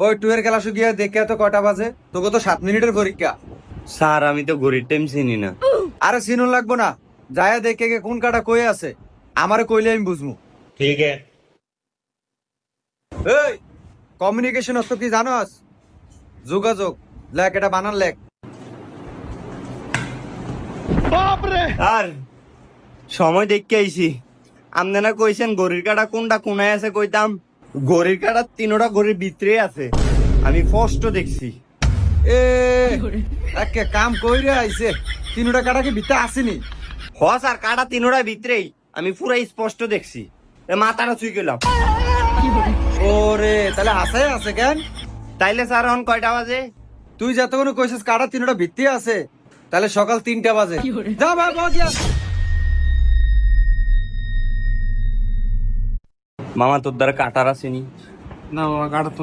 ওই টুয়ের ক্লাসে গিয়ে দেখে তো কয়টা বাজে? তোকে তো 7 মিনিটের পরীক্ষা। স্যার আমি তো ঘড়ির টাইম চিনি না। আরে চিনুন লাগবো না, যায় দেখে গে কোন কাটা কই আছে, আমারে কইলে আমি বুঝবো। ঠিক আছে। এই কমিউনিকেশন অর্থ কি জানোস? যোগাযোগ। লেখ, এটা বানান লেখ। স্যার সময় দেখতে আইছি। আপনারা কইছেন ঘড়ির কাটা কোনটা কোনায় আছে, কইতাম ঘড়ির কাটা তিনোটা ঘড়ির ভিতরে আছে। আমি স্পষ্ট দেখছি। এ একে কাম কইরে আইছে, 3টা কাটা কি ভিতরে আসেনি? হ স্যার, কাটা তিনোটা ভিতরেই আমি পুরাই স্পষ্ট দেখছি। মাথাটা ছুঁই গেলাম। ওরে তাহলে আছে আছে কেন? তাইলে স্যার এখন কয়টা বাজে? তুই যতক্ষণ কইছিস কাটা 3টা ভিত্তি আছে, তাহলে সকাল 3টা বাজে। যা ভাই গিয়া। মামা তোর দ্বারা কাটার আসেনি? না বাবা, কাটা তো